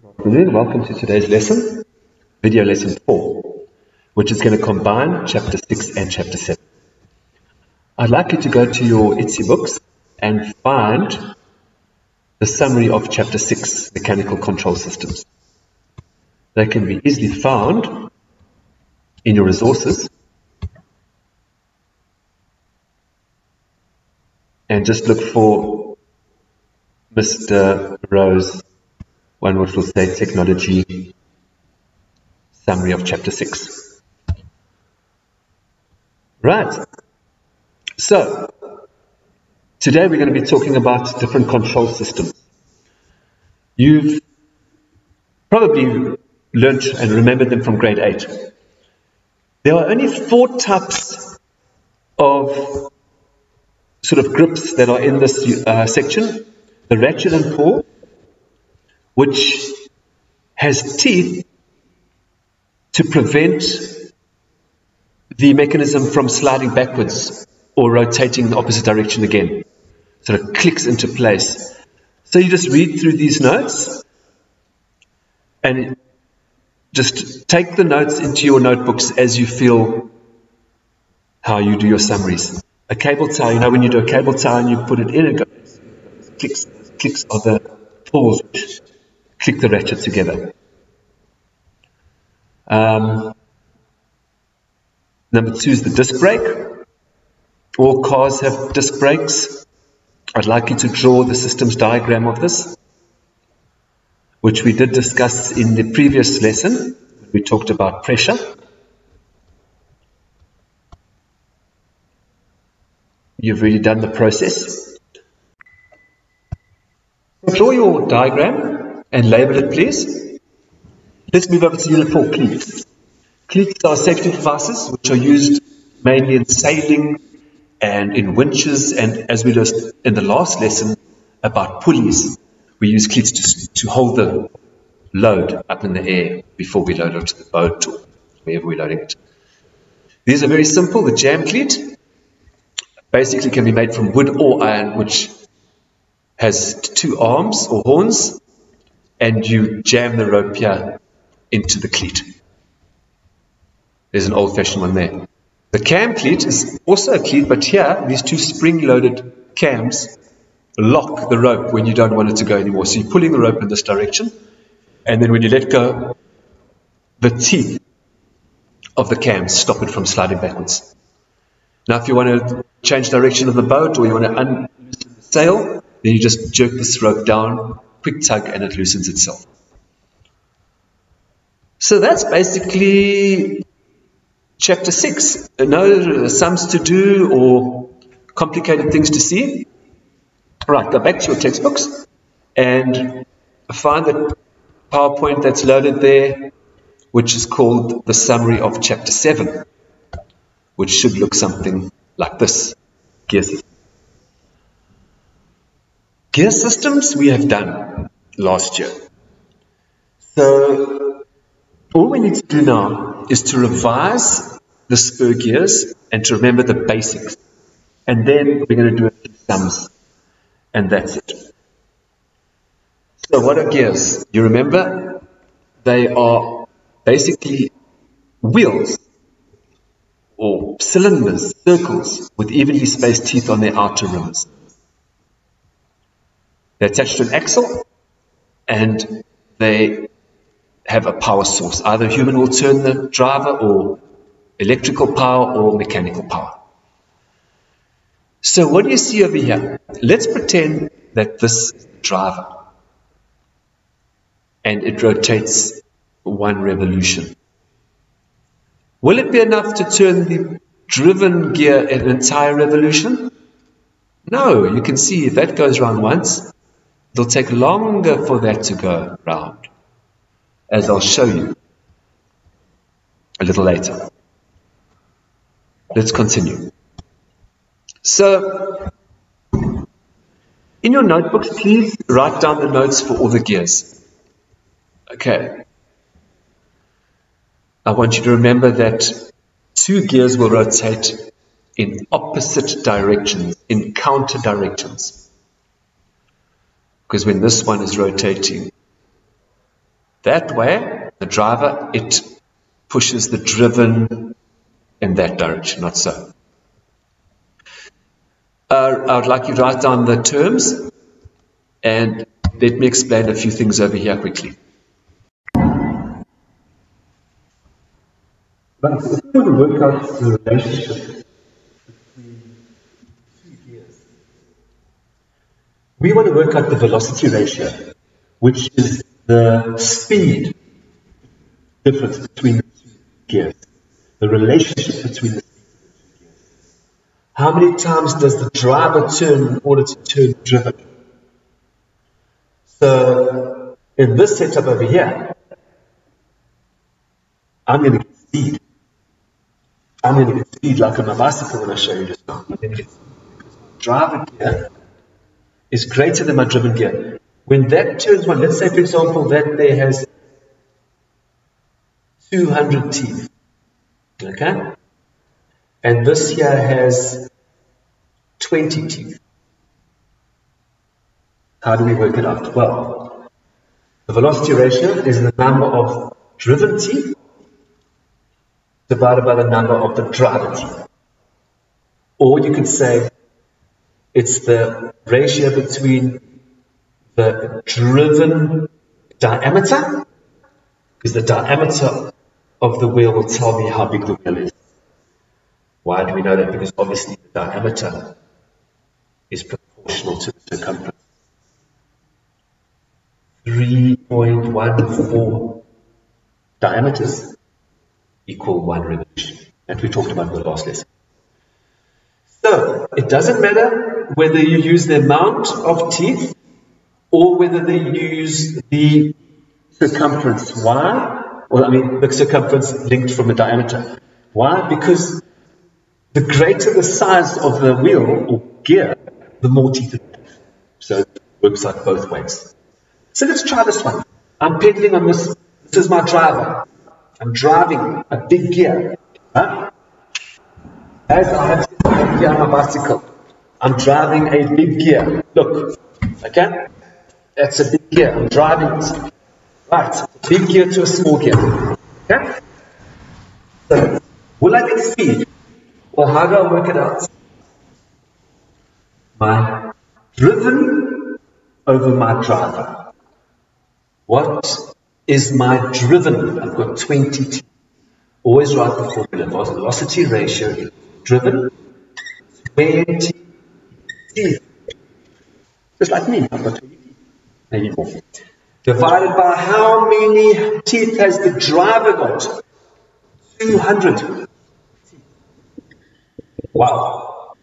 Afternoon. Welcome to today's lesson, video lesson 4, which is going to combine chapter 6 and chapter 7. I'd like you to go to your ITSI books and find the summary of chapter 6, mechanical control systems. They can be easily found in your resources, and just look for Mr. Rose, one which will say technology summary of chapter 6. Right. So, today we're going to be talking about different control systems. You've probably learnt and remembered them from grade 8. There are only 4 types of sort of grips that are in this section. The ratchet and paw, which has teeth to prevent the mechanism from sliding backwards or rotating in the opposite direction again. So it clicks into place. So you just read through these notes and just take the notes into your notebooks as you feel how you do your summaries. A cable tie, you know, when you do a cable tie and you put it in, it goes, clicks are the pulls which click the ratchet together. Number 2 is the disc brake. All cars have disc brakes. I'd like you to draw the systems diagram of this, which we did discuss in the previous lesson. We talked about pressure. You've already done the process. Draw your diagram and label it, please. Let's move over to Unit 4, cleats. Cleats are safety devices which are used mainly in sailing and in winches, and as we learned in the last lesson about pulleys, we use cleats to hold the load up in the air before we load it to the boat or wherever we're loading it. These are very simple. The jam cleat basically can be made from wood or iron, which has 2 arms or horns, and you jam the rope here into the cleat. There's an old-fashioned one there. The cam cleat is also a cleat, but here these 2 spring-loaded cams lock the rope when you don't want it to go anymore. So you're pulling the rope in this direction, and then when you let go, the teeth of the cams stop it from sliding backwards. Now if you want to change direction of the boat, or you want to unloosen the sail, then you just jerk this rope down, quick tug, and it loosens itself. So that's basically chapter 6. No sums to do or complicated things to see. Right, go back to your textbooks and find the PowerPoint that's loaded there, which is called the summary of chapter 7, which should look something like this. Gear system. Gear systems we have done last year. So all we need to do now is to revise the spur gears and to remember the basics. And then we're going to do a few sums, and that's it. So what are gears? You remember they are basically wheels or cylinders, circles, with evenly spaced teeth on their outer rims. They're attached to an axle, and they have a power source. Either a human will turn the driver, or electrical power, or mechanical power. So what do you see over here? Let's pretend that this is the driver, and it rotates 1 revolution. Will it be enough to turn the driven gear an entire revolution? No, you can see if that goes round once, it'll take longer for that to go round, as I'll show you a little later. Let's continue. So, in your notebooks, please write down the notes for all the gears. Okay. I want you to remember that 2 gears will rotate in opposite directions, in counter directions. Because when this one is rotating that way, the driver, it pushes the driven in that direction, not so. I would like you to write down the terms, and let me explain a few things over here quickly. But if we want to work out the relationship between two gears, we want to work out the velocity ratio, which is the speed difference between the two gears, the relationship between the speed of the two gears. How many times does the driver turn in order to turn driven? So, in this setup over here, I'm going to get speed. I'm going to get speed like on my bicycle when I show you just now. I'm going to get speed because my driver gear is greater than my driven gear. When that turns one, let's say for example that there has 200 teeth, okay? And this here has 20 teeth. How do we work it out? Well, the velocity ratio is the number of driven teeth divided by the number of the driver teeth. Or you could say it's the ratio between the driven diameter, because the diameter of the wheel will tell me how big the wheel is. Why do we know that? Because obviously the diameter is proportional to the circumference. 3.14 diameters equal 1 revolution. That we talked about in the last lesson. So, it doesn't matter whether you use the amount of teeth or whether they use the circumference. Why? Well, I mean, the circumference linked from the diameter. Why? Because the greater the size of the wheel or gear, the more teeth it has. So, it works out both ways. So, let's try this one. I'm pedaling on this. This is my driver. I'm driving a big gear. Huh? As I have here on my bicycle, I'm driving a big gear. Look, okay? That's a big gear. I'm driving it. Right, big gear to a small gear. Okay? So, will I get speed? Well, how do I work it out? My driven over my driver. What is my driven? I've got 20 teeth. Always write the formula. Velocity ratio is driven 20 teeth. Just like me, I've got 20 teeth. Maybe more. Divided by how many teeth has the driver got? 200. Wow.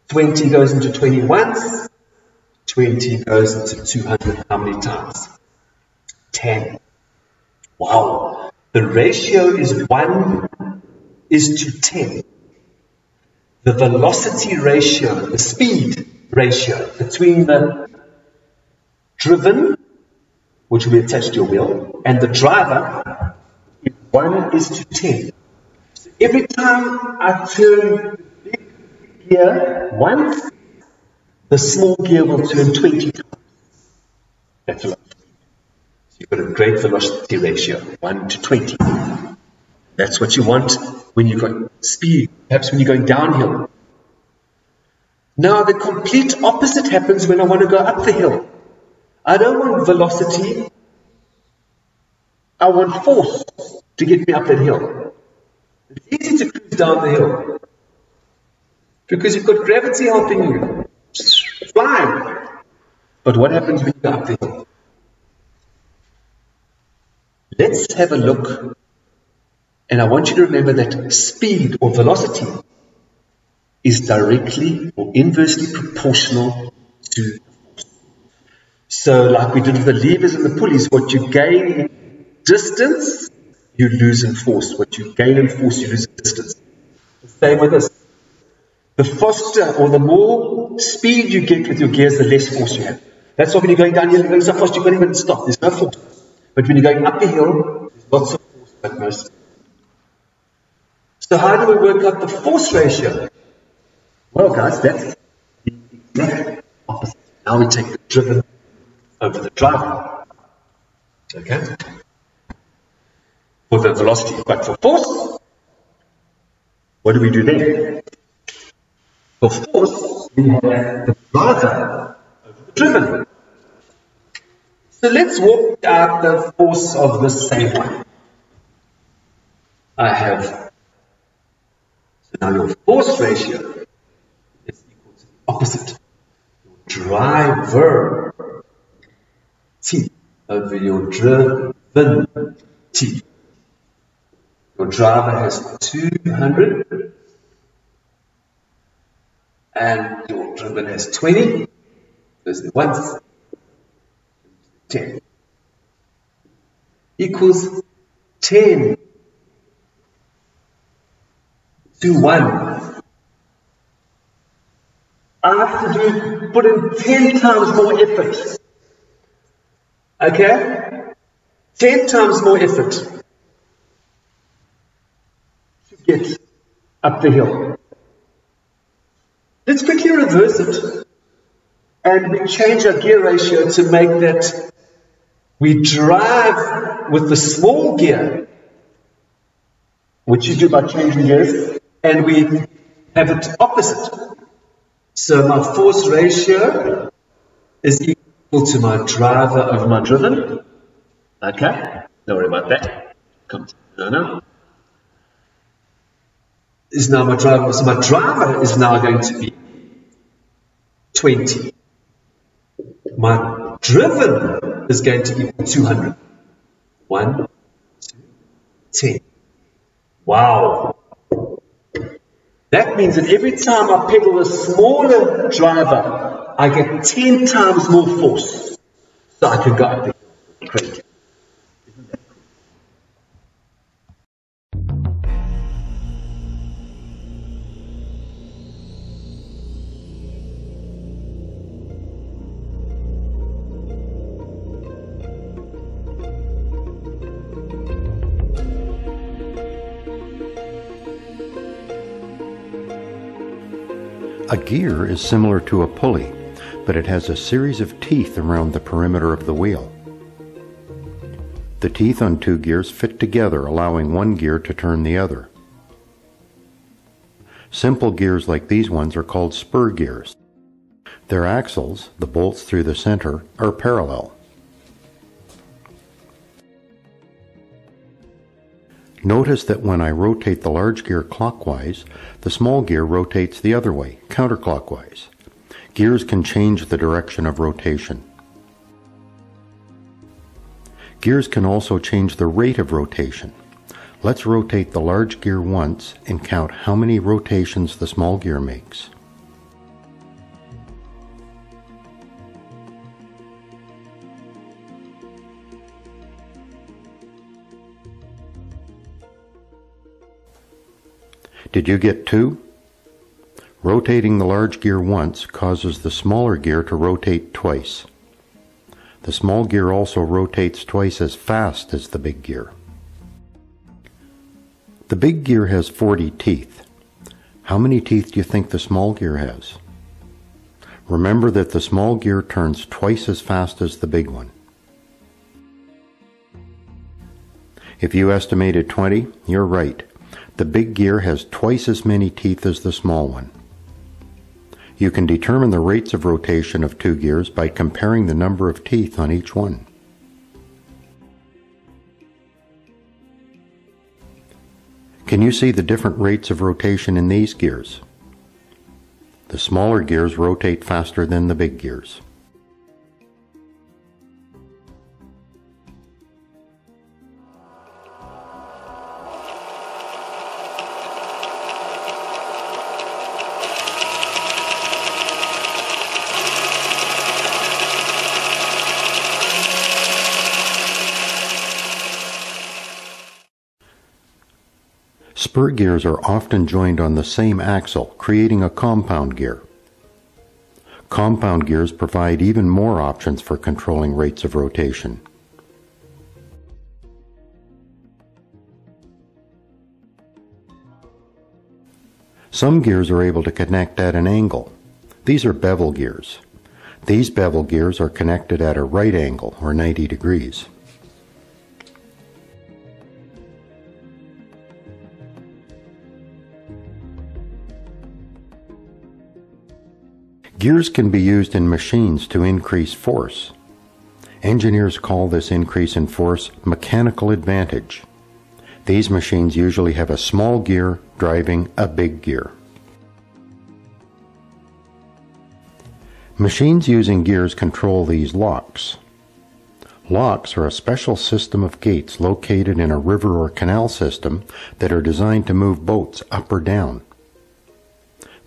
20 goes into 20 once. 20 goes into 200 how many times? 10. Wow. The ratio is 1:10. The velocity ratio, the speed ratio between the driven, which will be attached to your wheel, and the driver is 1:10. So every time I turn the big gear once, the small gear will turn 20 times. That's a lot. So you've got a great velocity ratio, 1:20. That's what you want when you've got speed, perhaps when you're going downhill. Now the complete opposite happens when I want to go up the hill. I don't want velocity, I want force to get me up that hill. It's easy to cruise down the hill because you've got gravity helping you. Flying. But what happens when you go up the hill? Let's have a look, and I want you to remember that speed or velocity is directly or inversely proportional to the force. So like we did with the levers and the pulleys, what you gain in distance, you lose in force. What you gain in force, you lose in distance. The same with this. The faster or the more speed you get with your gears, the less force you have. That's why when you're going down here, you're going so fast, you can't even stop. There's no force. But when you're going up the hill, there's lots of force, but no speed. So how do we work out the force ratio? Well, guys, that's the exact opposite. Now we take the driven over the driver. Okay? For the velocity. But for force, what do we do then? For force, we have the driver over the driven. So let's work out the force of the same one. I have, so now your force ratio is equal to the opposite. Your driver T over your driven T. Your driver has 200 and your driven has 20. There's the ones. 10 equals 10 to 1. I have to put in 10 times more effort. Okay? 10 times more effort to get up the hill. Let's quickly reverse it and we change our gear ratio to make that we drive with the small gear, which you do by changing gears, and we have it opposite. So my force ratio is equal to my driver over my driven. Okay, don't worry about that. Come to no. Is now my driver. So my driver is now going to be 20. My driven is going to equal 200. 1, 2, 10. Wow. That means that every time I pedal a smaller driver, I get 10 times more force. So I can go up there. Crazy. A gear is similar to a pulley, but it has a series of teeth around the perimeter of the wheel. The teeth on two gears fit together, allowing one gear to turn the other. Simple gears like these ones are called spur gears. Their axles, the bolts through the center, are parallel. Notice that when I rotate the large gear clockwise, the small gear rotates the other way, counterclockwise. Gears can change the direction of rotation. Gears can also change the rate of rotation. Let's rotate the large gear once and count how many rotations the small gear makes. Did you get 2? Rotating the large gear once causes the smaller gear to rotate twice. The small gear also rotates twice as fast as the big gear. The big gear has 40 teeth. How many teeth do you think the small gear has? Remember that the small gear turns twice as fast as the big one. If you estimated 20, you're right. The big gear has twice as many teeth as the small one. You can determine the rates of rotation of two gears by comparing the number of teeth on each one. Can you see the different rates of rotation in these gears? The smaller gears rotate faster than the big gears. Spur gears are often joined on the same axle, creating a compound gear. Compound gears provide even more options for controlling rates of rotation. Some gears are able to connect at an angle. These are bevel gears. These bevel gears are connected at a right angle, or 90 degrees. Gears can be used in machines to increase force. Engineers call this increase in force mechanical advantage. These machines usually have a small gear driving a big gear. Machines using gears control these locks. Locks are a special system of gates located in a river or canal system that are designed to move boats up or down.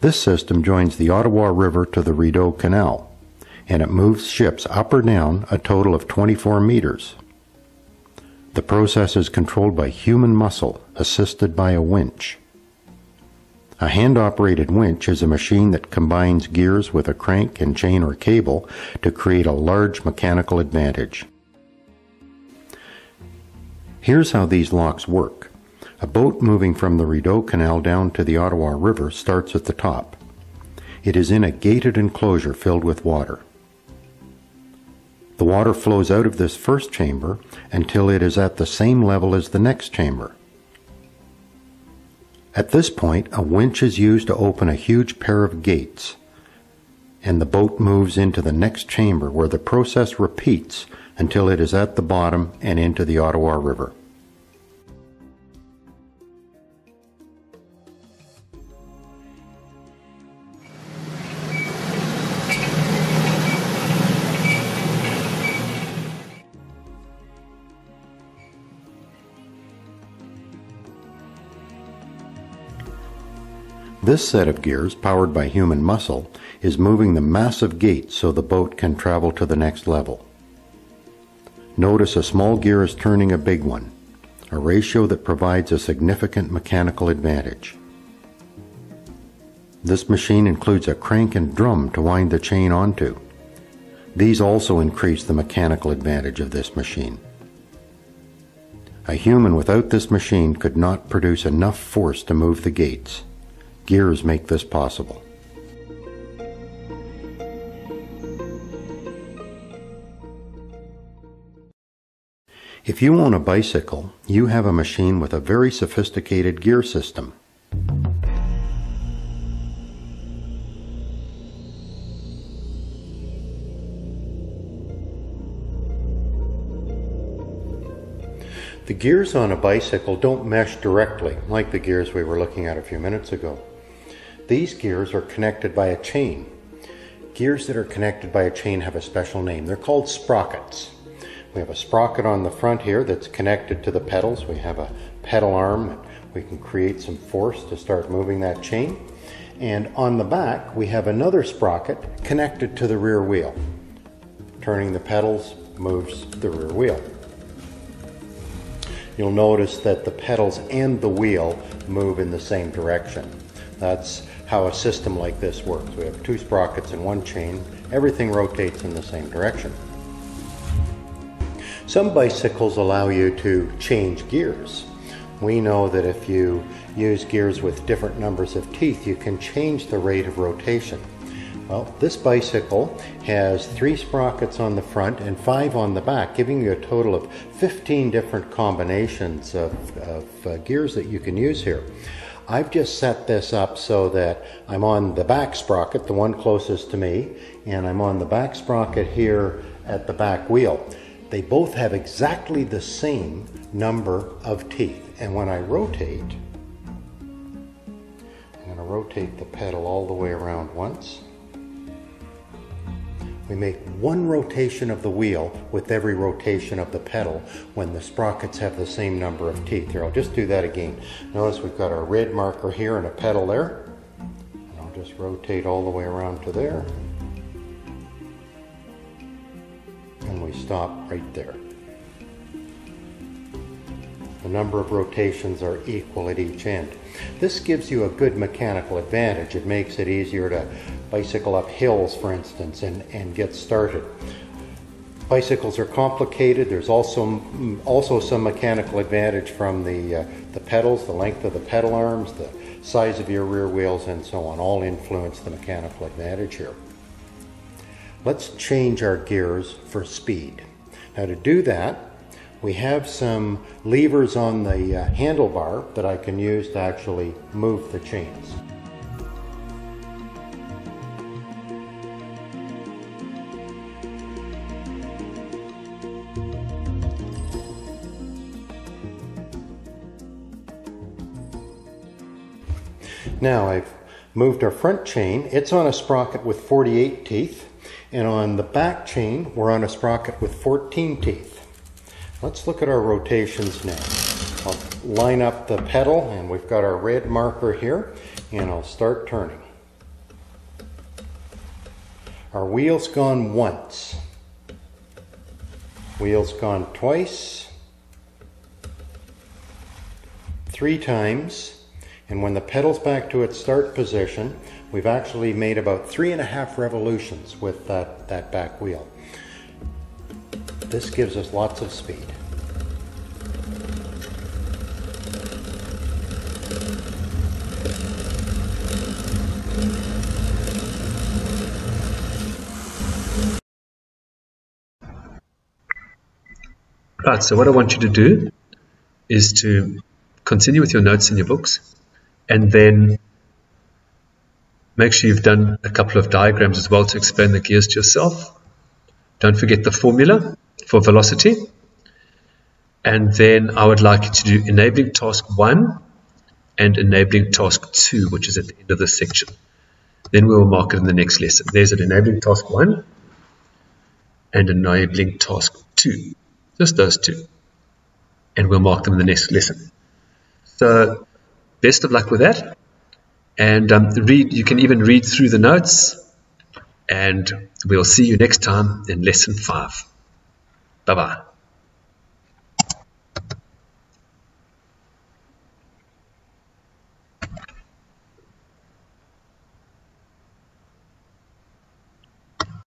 This system joins the Ottawa River to the Rideau Canal, and it moves ships up or down a total of 24 meters. The process is controlled by human muscle, assisted by a winch. A hand-operated winch is a machine that combines gears with a crank and chain or cable to create a large mechanical advantage. Here's how these locks work. A boat moving from the Rideau Canal down to the Ottawa River starts at the top. It is in a gated enclosure filled with water. The water flows out of this first chamber until it is at the same level as the next chamber. At this point, a winch is used to open a huge pair of gates, and the boat moves into the next chamber where the process repeats until it is at the bottom and into the Ottawa River. This set of gears, powered by human muscle, is moving the massive gate so the boat can travel to the next level. Notice a small gear is turning a big one, a ratio that provides a significant mechanical advantage. This machine includes a crank and drum to wind the chain onto. These also increase the mechanical advantage of this machine. A human without this machine could not produce enough force to move the gates. Gears make this possible. If you own a bicycle, you have a machine with a very sophisticated gear system. The gears on a bicycle don't mesh directly like the gears we were looking at a few minutes ago. These gears are connected by a chain. Gears that are connected by a chain have a special name. They're called sprockets. We have a sprocket on the front here that's connected to the pedals. We have a pedal arm. We can create some force to start moving that chain. And on the back, we have another sprocket connected to the rear wheel. Turning the pedals moves the rear wheel. You'll notice that the pedals and the wheel move in the same direction. That's how a system like this works. We have two sprockets in one chain. Everything rotates in the same direction. Some bicycles allow you to change gears. We know that if you use gears with different numbers of teeth, you can change the rate of rotation. Well, this bicycle has 3 sprockets on the front and 5 on the back, giving you a total of 15 different combinations of gears that you can use here. I've just set this up so that I'm on the back sprocket, the one closest to me, and I'm on the back sprocket here at the back wheel. They both have exactly the same number of teeth, and when I rotate, I'm going to rotate the pedal all the way around once. We make one rotation of the wheel with every rotation of the pedal when the sprockets have the same number of teeth. Here, I'll just do that again. Notice we've got our red marker here and a pedal there. And I'll just rotate all the way around to there. And we stop right there. The number of rotations are equal at each end. This gives you a good mechanical advantage. It makes it easier to bicycle up hills, for instance, and get started. Bicycles are complicated. There's also some mechanical advantage from the pedals, the length of the pedal arms, the size of your rear wheels, and so on. All influence the mechanical advantage here. Let's change our gears for speed. Now to do that, we have some levers on the handlebar that I can use to actually move the chains. Now I've moved our front chain. It's on a sprocket with 48 teeth, and on the back chain we're on a sprocket with 14 teeth. Let's look at our rotations now. I'll line up the pedal, and we've got our red marker here, and I'll start turning. Our wheel's gone once. Wheel's gone twice. 3 times. And when the pedal's back to its start position, we've actually made about 3.5 revolutions with that back wheel. This gives us lots of speed. Right, so what I want you to do is to continue with your notes in your books, and then make sure you've done a couple of diagrams as well to explain the gears to yourself. Don't forget the formula for velocity. And then I would like you to do enabling task 1 and enabling task 2, which is at the end of this section. Then we will mark it in the next lesson. There's an enabling task 1 and enabling task 2. Just those 2. And we'll mark them in the next lesson. So best of luck with that. And you can even read through the notes. And we'll see you next time in lesson 5. Bye-bye.